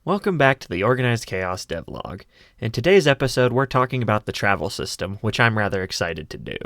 Welcome back to the Organized Chaos devlog. In today's episode, we're talking about the travel system, which I'm rather excited to do.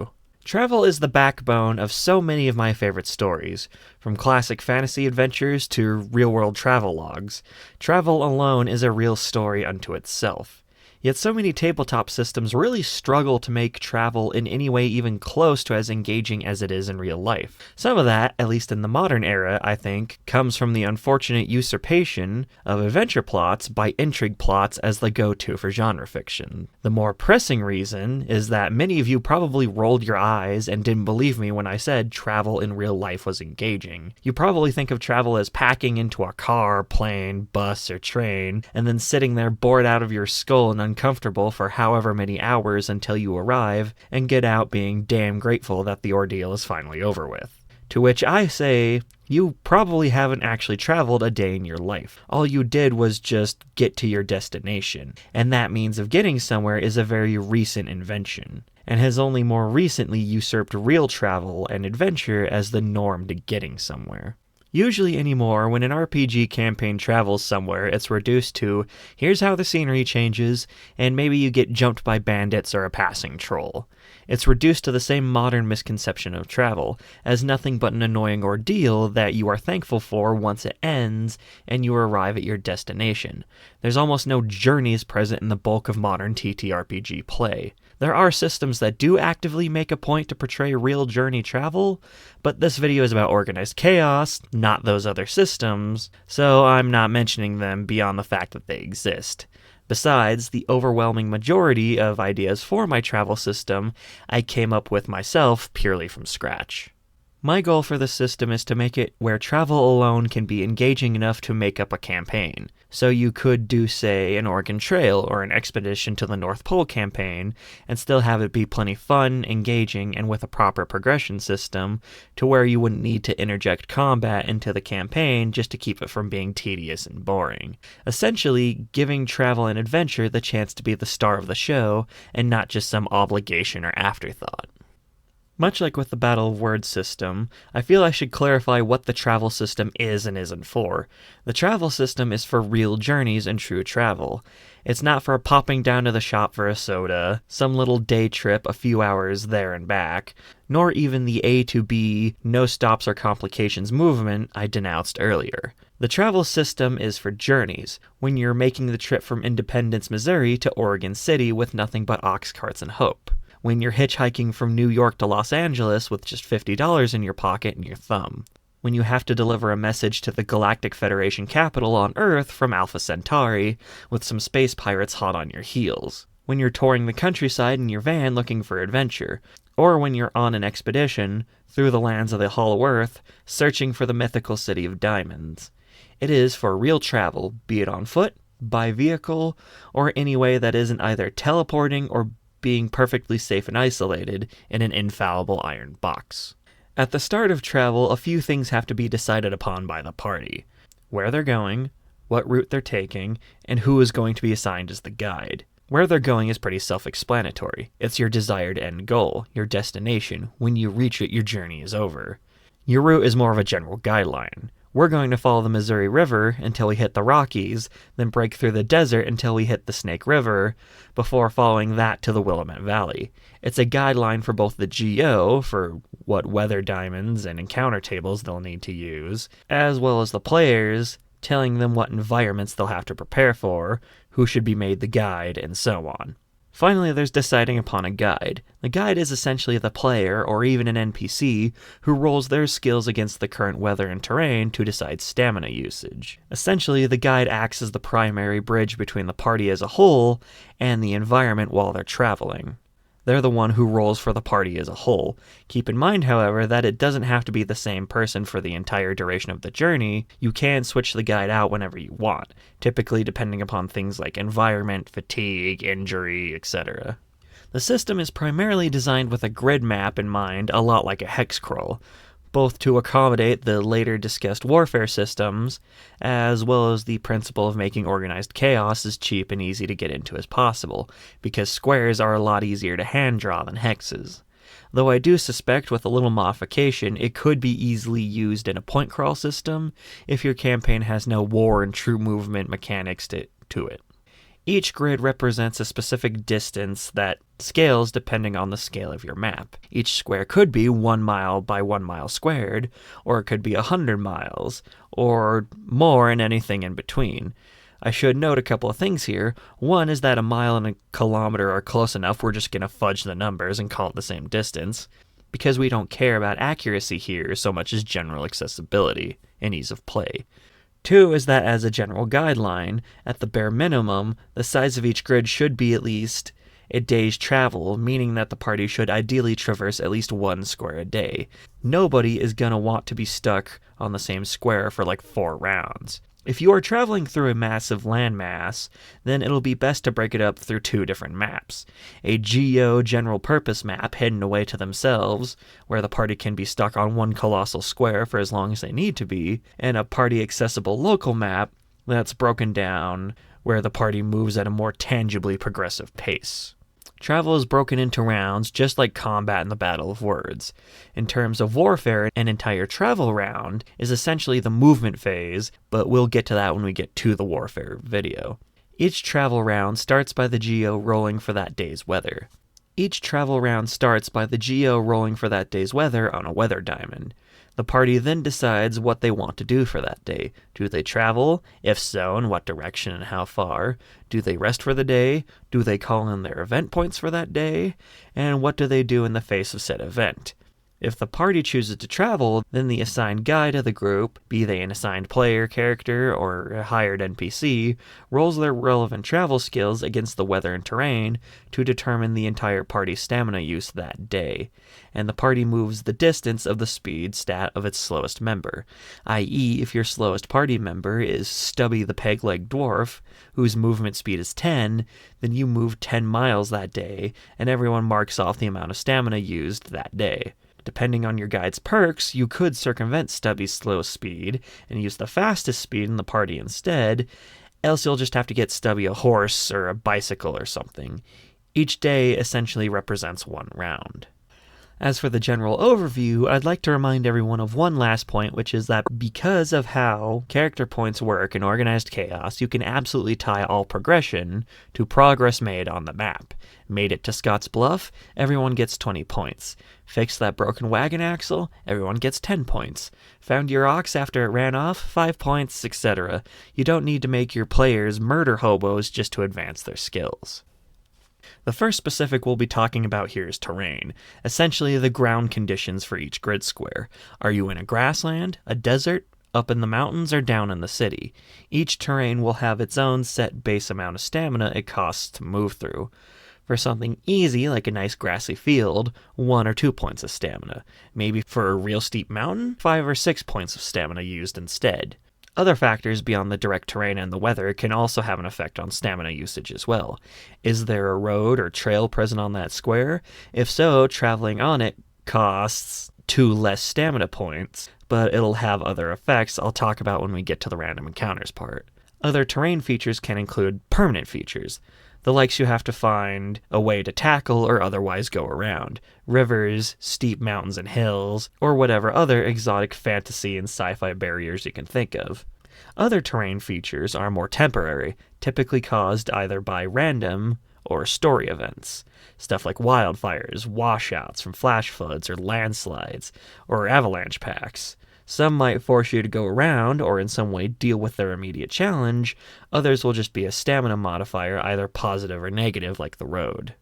Travel is the backbone of so many of my favorite stories, from classic fantasy adventures to real-world travel logs. Travel alone is a real story unto itself. Yet so many tabletop systems really struggle to make travel in any way even close to as engaging as it is in real life. Some of that, at least in the modern era, I think, comes from the unfortunate usurpation of adventure plots by intrigue plots as the go-to for genre fiction. The more pressing reason is that many of you probably rolled your eyes and didn't believe me when I said travel in real life was engaging. You probably think of travel as packing into a car, plane, bus, or train, and then sitting there bored out of your skull and uncomfortable for however many hours until you arrive and get out being damn grateful that the ordeal is finally over with. To which I say, you probably haven't actually traveled a day in your life. All you did was just get to your destination, and that means of getting somewhere is a very recent invention, and has only more recently usurped real travel and adventure as the norm to getting somewhere. Usually anymore, when an RPG campaign travels somewhere, it's reduced to, here's how the scenery changes, and maybe you get jumped by bandits or a passing troll. It's reduced to the same modern misconception of travel, as nothing but an annoying ordeal that you are thankful for once it ends and you arrive at your destination. There's almost no journeys present in the bulk of modern TTRPG play. There are systems that do actively make a point to portray real journey travel, but this video is about Organized Chaos, not those other systems, so I'm not mentioning them beyond the fact that they exist. Besides, the overwhelming majority of ideas for my travel system I came up with myself purely from scratch. My goal for this system is to make it where travel alone can be engaging enough to make up a campaign. So you could do, say, an Oregon Trail or an expedition to the North Pole campaign, and still have it be plenty fun, engaging, and with a proper progression system, to where you wouldn't need to interject combat into the campaign just to keep it from being tedious and boring. Essentially, giving travel and adventure the chance to be the star of the show, and not just some obligation or afterthought. Much like with the Battle of Words system, I feel I should clarify what the travel system is and isn't for. The travel system is for real journeys and true travel. It's not for popping down to the shop for a soda, some little day trip a few hours there and back, nor even the A to B, no stops or complications movement I denounced earlier. The travel system is for journeys, when you're making the trip from Independence, Missouri to Oregon City with nothing but ox carts and hope. When you're hitchhiking from New York to Los Angeles with just $50 in your pocket and your thumb. When you have to deliver a message to the Galactic Federation capital on Earth from Alpha Centauri with some space pirates hot on your heels. When you're touring the countryside in your van looking for adventure. Or when you're on an expedition through the lands of the Hollow Earth searching for the mythical City of Diamonds. It is for real travel, be it on foot, by vehicle, or any way that isn't either teleporting or being perfectly safe and isolated in an infallible iron box. At the start of travel, a few things have to be decided upon by the party. Where they're going, what route they're taking, and who is going to be assigned as the guide. Where they're going is pretty self-explanatory. It's your desired end goal, your destination. When you reach it, your journey is over. Your route is more of a general guideline. We're going to follow the Missouri River until we hit the Rockies, then break through the desert until we hit the Snake River, before following that to the Willamette Valley. It's a guideline for both the GO, for what weather diamonds and encounter tables they'll need to use, as well as the players, telling them what environments they'll have to prepare for, who should be made the guide, and so on. Finally, there's deciding upon a guide. The guide is essentially the player, or even an NPC, who rolls their skills against the current weather and terrain to decide stamina usage. Essentially, the guide acts as the primary bridge between the party as a whole and the environment while they're traveling. They're the one who rolls for the party as a whole. Keep in mind, however, that it doesn't have to be the same person for the entire duration of the journey. You can switch the guide out whenever you want, typically depending upon things like environment, fatigue, injury, etc. The system is primarily designed with a grid map in mind, a lot like a hex crawl, both to accommodate the later discussed warfare systems, as well as the principle of making Organized Chaos as cheap and easy to get into as possible, because squares are a lot easier to hand draw than hexes. though I do suspect with a little modification it could be easily used in a point crawl system if your campaign has no war and true movement mechanics to it. Each grid represents a specific distance that scales depending on the scale of your map. Each square could be 1 mile by 1 mile squared, or it could be 100 miles, or more and anything in between. I should note a couple of things here. One is that a mile and a kilometer are close enough, we're just going to fudge the numbers and call it the same distance, because we don't care about accuracy here so much as general accessibility and ease of play. Two is that as a general guideline, at the bare minimum, the size of each grid should be at least a day's travel, meaning that the party should ideally traverse at least 1 square a day. Nobody is going to want to be stuck on the same square for like 4 rounds. If you are traveling through a massive landmass, then it'll be best to break it up through 2 different maps. A geo general purpose map hidden away to themselves, where the party can be stuck on 1 colossal square for as long as they need to be, and a party accessible local map that's broken down, where the party moves at a more tangibly progressive pace. Travel is broken into rounds, just like combat in the Battle of Words. In terms of warfare, an entire travel round is essentially the movement phase, but we'll get to that when we get to the warfare video. Each travel round starts by the geo rolling for that day's weather. On a weather diamond. The party then decides what they want to do for that day. Do they travel? If so, in what direction and how far? Do they rest for the day? Do they call in their event points for that day? And what do they do in the face of said event? If the party chooses to travel, then the assigned guide of the group, be they an assigned player character or a hired NPC, rolls their relevant travel skills against the weather and terrain to determine the entire party's stamina use that day, and the party moves the distance of the speed stat of its slowest member, i.e. if your slowest party member is Stubby the Peg-Leg Dwarf, whose movement speed is 10, then you move 10 miles that day, and everyone marks off the amount of stamina used that day. Depending on your guide's perks, you could circumvent Stubby's slow speed and use the fastest speed in the party instead, else you'll just have to get Stubby a horse or a bicycle or something. Each day essentially represents 1 round. As for the general overview, I'd like to remind everyone of one last point, which is that because of how character points work in Organized Chaos, you can absolutely tie all progression to progress made on the map. Made it to Scott's Bluff, everyone gets 20 points. Fixed that broken wagon axle, everyone gets 10 points. Found your ox after it ran off, 5 points, etc. You don't need to make your players murder hobos just to advance their skills. The first specific we'll be talking about here is terrain, essentially the ground conditions for each grid square. Are you in a grassland, a desert, up in the mountains, or down in the city? Each terrain will have its own set base amount of stamina it costs to move through. For something easy, like a nice grassy field, 1 or 2 points of stamina. Maybe for a real steep mountain, 5 or 6 points of stamina used instead. Other factors beyond the direct terrain and the weather can also have an effect on stamina usage as well. Is there a road or trail present on that square? If so, traveling on it costs 2 less stamina points, but it'll have other effects I'll talk about when we get to the random encounters part. Other terrain features can include permanent features, the likes you have to find a way to tackle or otherwise go around. Rivers, steep mountains and hills, or whatever other exotic fantasy and sci-fi barriers you can think of. Other terrain features are more temporary, typically caused either by random or story events. Stuff like wildfires, washouts from flash floods or landslides, or avalanche packs. Some might force you to go around or in some way deal with their immediate challenge. Others will just be a stamina modifier, either positive or negative, like the road.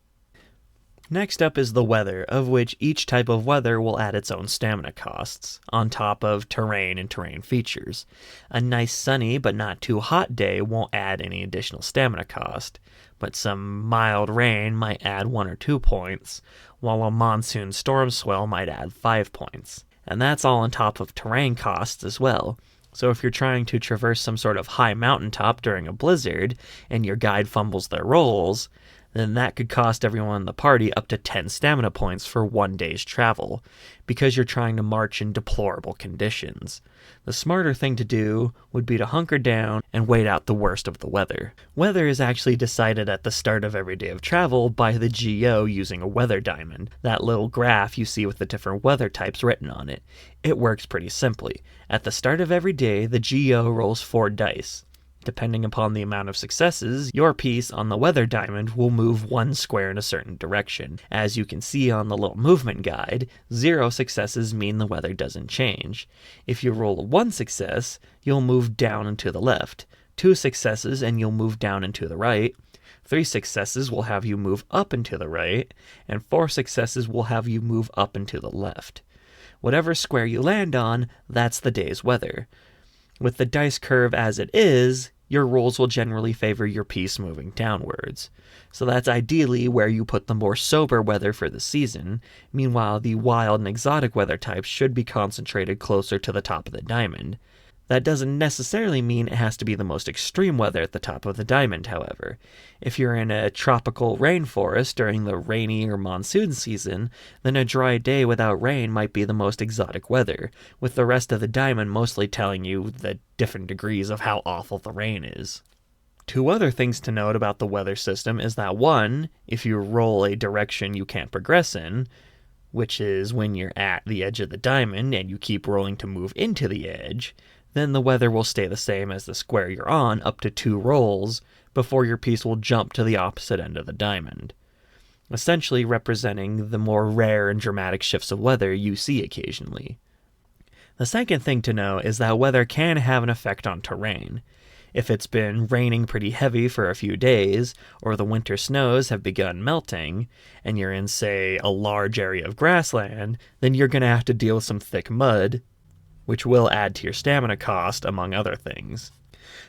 Next up is the weather, of which each type of weather will add its own stamina costs, on top of terrain and terrain features. A nice sunny but not too hot day won't add any additional stamina cost, but some mild rain might add 1 or 2 points, while a monsoon storm swell might add 5 points. And that's all on top of terrain costs as well. So if you're trying to traverse some sort of high mountaintop during a blizzard, and your guide fumbles their rolls, then that could cost everyone in the party up to 10 stamina points for 1 day's travel, because you're trying to march in deplorable conditions. The smarter thing to do would be to hunker down and wait out the worst of the weather. Weather is actually decided at the start of every day of travel by the GO using a weather diamond, that little graph you see with the different weather types written on it. It works pretty simply. At the start of every day, the GO rolls 4 dice. Depending upon the amount of successes, your piece on the weather diamond will move 1 square in a certain direction. As you can see on the little movement guide, 0 successes mean the weather doesn't change. If you roll a 1 success, you'll move down and to the left. 2 successes and you'll move down and to the right. 3 successes will have you move up and to the right, and 4 successes will have you move up and to the left. Whatever square you land on, that's the day's weather. With the dice curve as it is, your rolls will generally favor your piece moving downwards. So that's ideally where you put the more sober weather for the season. Meanwhile, the wild and exotic weather types should be concentrated closer to the top of the diamond. That doesn't necessarily mean it has to be the most extreme weather at the top of the diamond, however. If you're in a tropical rainforest during the rainy or monsoon season, then a dry day without rain might be the most exotic weather, with the rest of the diamond mostly telling you the different degrees of how awful the rain is. 2 other things to note about the weather system is that 1, if you roll a direction you can't progress in, which is when you're at the edge of the diamond and you keep rolling to move into the edge, then the weather will stay the same as the square you're on up to 2 rolls before your piece will jump to the opposite end of the diamond, essentially representing the more rare and dramatic shifts of weather you see occasionally. The second thing to know is that weather can have an effect on terrain. If it's been raining pretty heavy for a few days, or the winter snows have begun melting, and you're in, say, a large area of grassland, then you're going to have to deal with some thick mud, which will add to your stamina cost, among other things.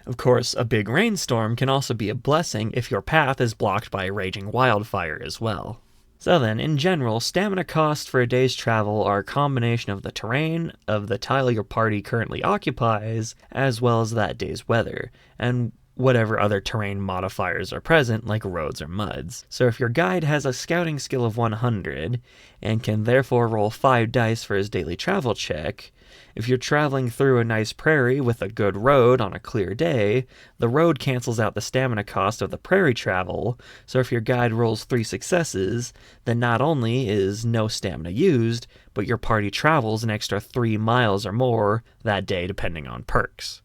Of course, a big rainstorm can also be a blessing if your path is blocked by a raging wildfire as well. So then, in general, stamina costs for a day's travel are a combination of the terrain, of the tile your party currently occupies, as well as that day's weather, and whatever other terrain modifiers are present, like roads or muds. So if your guide has a scouting skill of 100, and can therefore roll 5 dice for his daily travel check, if you're traveling through a nice prairie with a good road on a clear day, the road cancels out the stamina cost of the prairie travel, so if your guide rolls 3 successes, then not only is no stamina used, but your party travels an extra 3 miles or more that day depending on perks.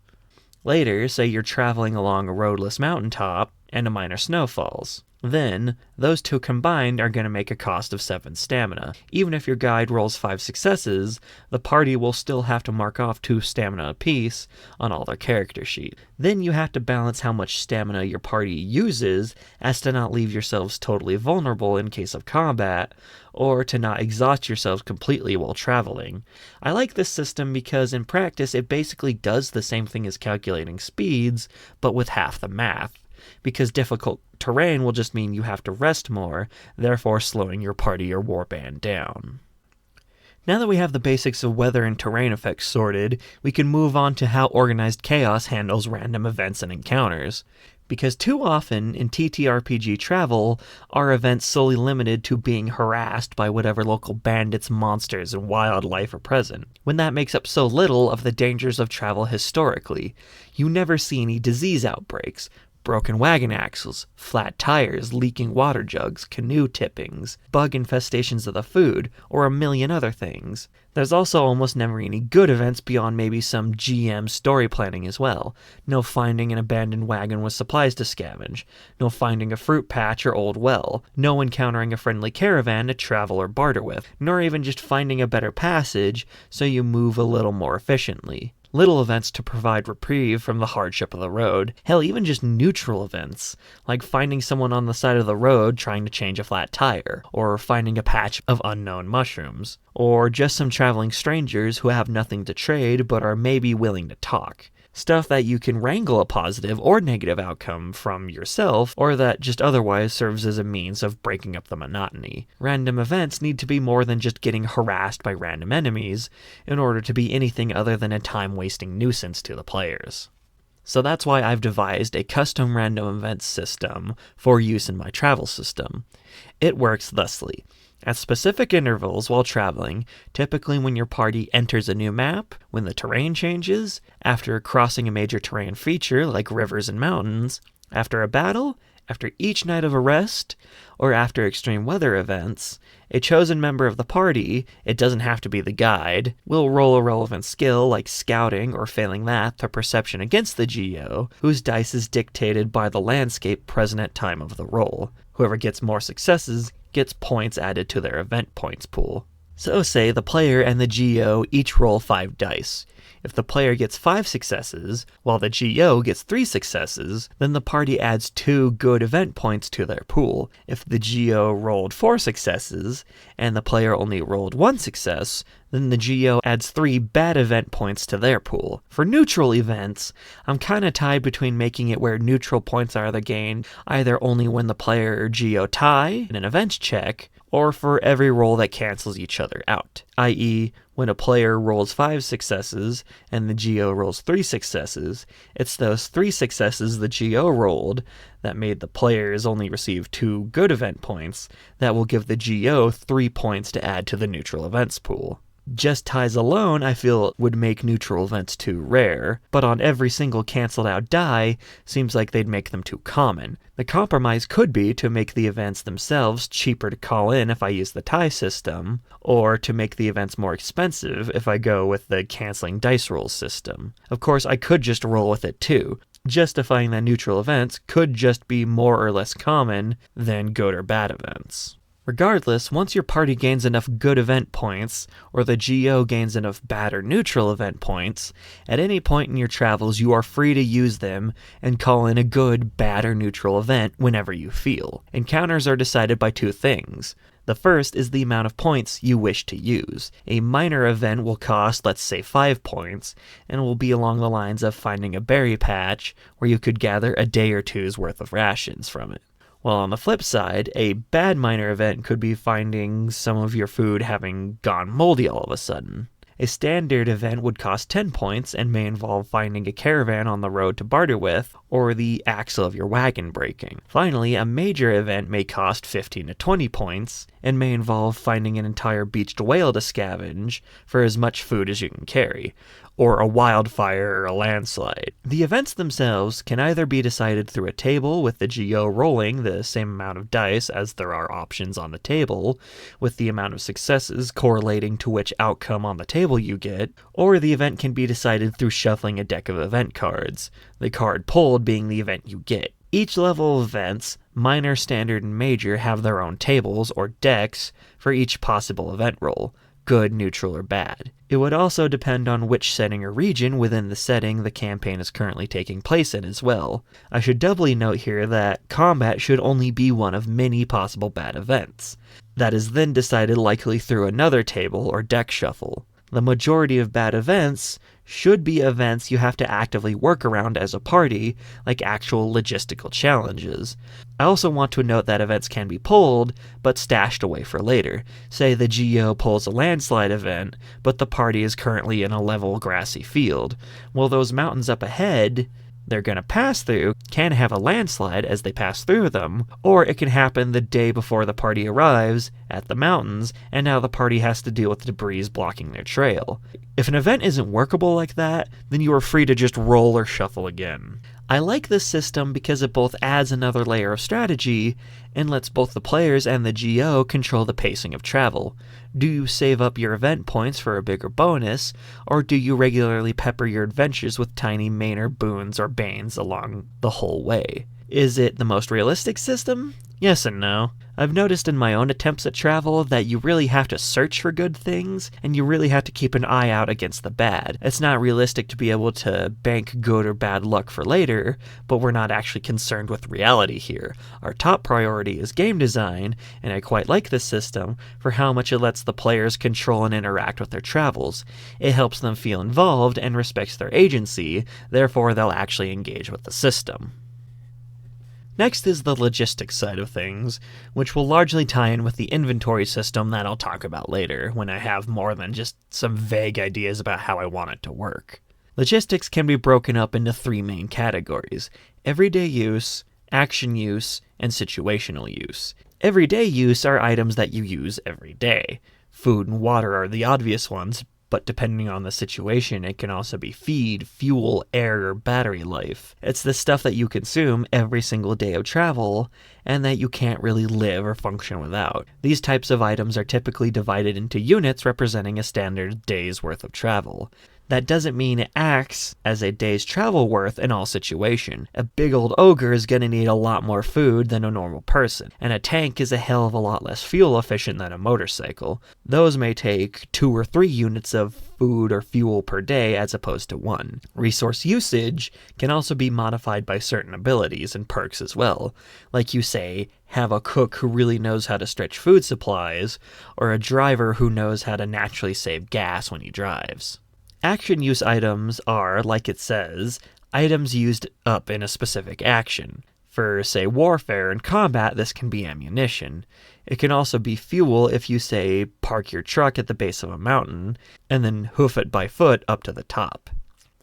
Later, say you're traveling along a roadless mountaintop and a minor snow falls. Then, those 2 combined are going to make a cost of 7 stamina. Even if your guide rolls 5 successes, the party will still have to mark off 2 stamina apiece on all their character sheet. Then you have to balance how much stamina your party uses as to not leave yourselves totally vulnerable in case of combat, or to not exhaust yourselves completely while traveling. I like this system because in practice it basically does the same thing as calculating speeds, but with half the math. Because difficult terrain will just mean you have to rest more, therefore slowing your party or warband down. Now that we have the basics of weather and terrain effects sorted, we can move on to how Organized Chaos handles random events and encounters. Because too often in TTRPG travel are events solely limited to being harassed by whatever local bandits, monsters, and wildlife are present, when that makes up so little of the dangers of travel historically. You never see any disease outbreaks, broken wagon axles, flat tires, leaking water jugs, canoe tippings, bug infestations of the food, or a million other things. There's also almost never any good events beyond maybe some GM story planning as well. No finding an abandoned wagon with supplies to scavenge, no finding a fruit patch or old well, no encountering a friendly caravan to travel or barter with, nor even just finding a better passage so you move a little more efficiently. Little events to provide reprieve from the hardship of the road. Hell, even just neutral events, like finding someone on the side of the road trying to change a flat tire, or finding a patch of unknown mushrooms, or just some traveling strangers who have nothing to trade but are maybe willing to talk. Stuff that you can wrangle a positive or negative outcome from yourself, or that just otherwise serves as a means of breaking up the monotony. Random events need to be more than just getting harassed by random enemies, in order to be anything other than a time-wasting nuisance to the players. So that's why I've devised a custom random events system for use in my travel system. It works thusly. At specific intervals while traveling, typically when your party enters a new map, when the terrain changes, after crossing a major terrain feature like rivers and mountains, after a battle, after each night of a rest, or after extreme weather events, a chosen member of the party, it doesn't have to be the guide, will roll a relevant skill like scouting or failing that to perception against the GO, whose dice is dictated by the landscape present at time of the roll. Whoever gets more successes gets points added to their event points pool. So say the player and the GO each roll 5 dice. If the player gets 5 successes, while the GO gets 3 successes, then the party adds 2 good event points to their pool. If the GO rolled 4 successes, and the player only rolled 1 success, then the GO adds 3 bad event points to their pool. For neutral events, I'm kinda tied between making it where neutral points are gained either only when the player or GO tie in an event check, or for every roll that cancels each other out, i.e., when a player rolls 5 successes and the GO rolls 3 successes, it's those 3 successes the GO rolled that made the players only receive 2 good event points that will give the GO 3 points to add to the neutral events pool. Just ties alone, I feel, would make neutral events too rare, but on every single cancelled out die, seems like they'd make them too common. The compromise could be to make the events themselves cheaper to call in if I use the tie system, or to make the events more expensive if I go with the canceling dice rolls system. Of course, I could just roll with it too, justifying that neutral events could just be more or less common than good or bad events. Regardless, once your party gains enough good event points, or the GO gains enough bad or neutral event points, at any point in your travels you are free to use them and call in a good, bad, or neutral event whenever you feel. Encounters are decided by 2 things. The first is the amount of points you wish to use. A minor event will cost, let's say, 5 points, and will be along the lines of finding a berry patch where you could gather a day or two's worth of rations from it. While on the flip side, a bad minor event could be finding some of your food having gone moldy all of a sudden. A standard event would cost 10 points and may involve finding a caravan on the road to barter with, or the axle of your wagon breaking. Finally, a major event may cost 15 to 20 points, and may involve finding an entire beached whale to scavenge for as much food as you can carry, or a wildfire or a landslide. The events themselves can either be decided through a table with the GO rolling the same amount of dice as there are options on the table, with the amount of successes correlating to which outcome on the table you get, or the event can be decided through shuffling a deck of event cards, the card pulled being the event you get. Each level of events, minor, standard, and major, have their own tables, or decks, for each possible event roll, good, neutral, or bad. It would also depend on which setting or region within the setting the campaign is currently taking place in as well. I should doubly note here that combat should only be one of many possible bad events. That is then decided likely through another table or deck shuffle. The majority of bad events should be events you have to actively work around as a party, like actual logistical challenges. I also want to note that events can be pulled, but stashed away for later. Say the GO pulls a landslide event, but the party is currently in a level grassy field. Well, those mountains up ahead they're going to pass through can have a landslide as they pass through them, or it can happen the day before the party arrives at the mountains, and now the party has to deal with debris blocking their trail. If an event isn't workable like that, then you are free to just roll or shuffle again. I like this system because it both adds another layer of strategy and lets both the players and the GO control the pacing of travel. Do you save up your event points for a bigger bonus, or do you regularly pepper your adventures with tiny Manor boons or banes along the whole way? Is it the most realistic system? Yes and no. I've noticed in my own attempts at travel that you really have to search for good things, and you really have to keep an eye out against the bad. It's not realistic to be able to bank good or bad luck for later, but we're not actually concerned with reality here. Our top priority is game design, and I quite like this system for how much it lets the players control and interact with their travels. It helps them feel involved and respects their agency, therefore they'll actually engage with the system. Next is the logistics side of things, which will largely tie in with the inventory system that I'll talk about later when I have more than just some vague ideas about how I want it to work. Logistics can be broken up into three main categories: everyday use, action use, and situational use. Everyday use are items that you use every day. Food and water are the obvious ones, but depending on the situation, it can also be feed, fuel, air, or battery life. It's the stuff that you consume every single day of travel, and that you can't really live or function without. These types of items are typically divided into units representing a standard day's worth of travel. That doesn't mean it acts as a day's travel worth in all situation. A big old ogre is going to need a lot more food than a normal person, and a tank is a hell of a lot less fuel efficient than a motorcycle. Those may take 2 or 3 units of food or fuel per day as opposed to 1. Resource usage can also be modified by certain abilities and perks as well, like you say, have a cook who really knows how to stretch food supplies, or a driver who knows how to naturally save gas when he drives. Action use items are, like it says, items used up in a specific action. For, say, warfare and combat, this can be ammunition. It can also be fuel if you, say, park your truck at the base of a mountain, and then hoof it by foot up to the top.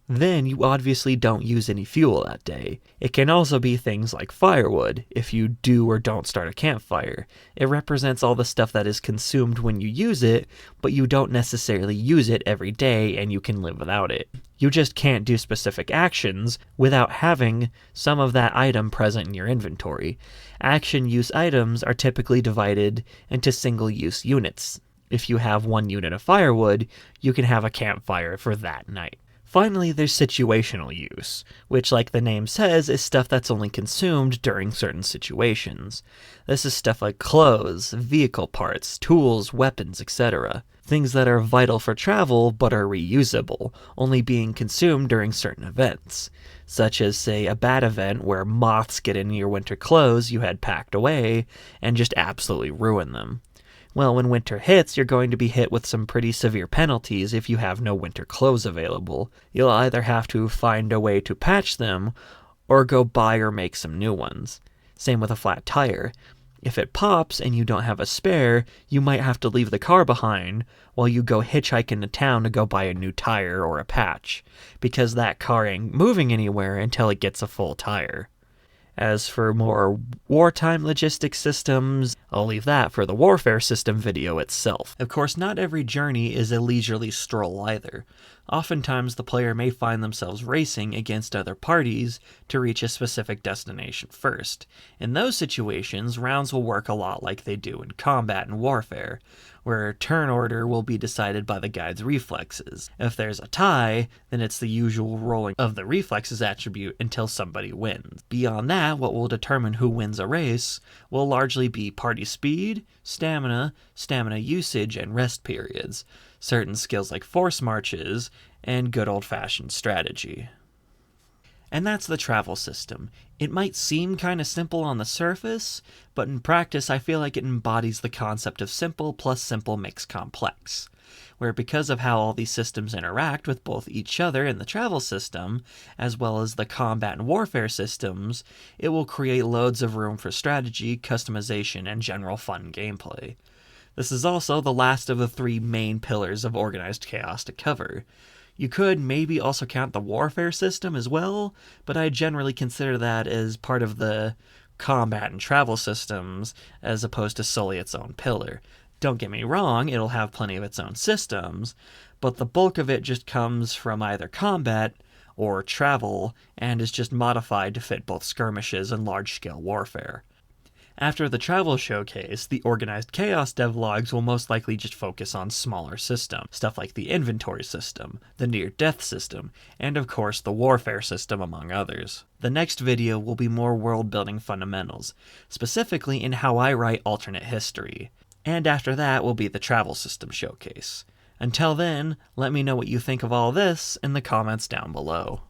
Then you obviously don't use any fuel that day. It can also be things like firewood, if you do or don't start a campfire. It represents all the stuff that is consumed when you use it, but you don't necessarily use it every day and you can live without it. You just can't do specific actions without having some of that item present in your inventory. Action use items are typically divided into single-use units. If you have 1 unit of firewood, you can have a campfire for that night. Finally, there's situational use, which, like the name says, is stuff that's only consumed during certain situations. This is stuff like clothes, vehicle parts, tools, weapons, etc. Things that are vital for travel but are reusable, only being consumed during certain events. Such as, say, a bad event where moths get into your winter clothes you had packed away and just absolutely ruin them. Well, when winter hits, you're going to be hit with some pretty severe penalties if you have no winter clothes available. You'll either have to find a way to patch them, or go buy or make some new ones. Same with a flat tire. If it pops and you don't have a spare, you might have to leave the car behind while you go hitchhike into town to go buy a new tire or a patch, because that car ain't moving anywhere until it gets a full tire. As for more wartime logistics systems, I'll leave that for the warfare system video itself. Of course, not every journey is a leisurely stroll either. Oftentimes, the player may find themselves racing against other parties to reach a specific destination first. In those situations, rounds will work a lot like they do in combat and warfare, where turn order will be decided by the guide's reflexes. If there's a tie, then it's the usual rolling of the reflexes attribute until somebody wins. Beyond that, what will determine who wins a race will largely be party speed, stamina usage, and rest periods, certain skills like force marches, and good old-fashioned strategy. And that's the travel system. It might seem kind of simple on the surface, but in practice I feel like it embodies the concept of simple plus simple makes complex, where because of how all these systems interact with both each other in the travel system, as well as the combat and warfare systems, it will create loads of room for strategy, customization, and general fun gameplay. This is also the last of the 3 main pillars of organized chaos to cover. You could maybe also count the warfare system as well, but I generally consider that as part of the combat and travel systems as opposed to solely its own pillar. Don't get me wrong, it'll have plenty of its own systems, but the bulk of it just comes from either combat or travel and is just modified to fit both skirmishes and large-scale warfare. After the travel showcase, the organized chaos devlogs will most likely just focus on smaller systems, stuff like the inventory system, the near-death system, and of course the warfare system among others. The next video will be more world-building fundamentals, specifically in how I write alternate history. And after that will be the travel system showcase. Until then, let me know what you think of all this in the comments down below.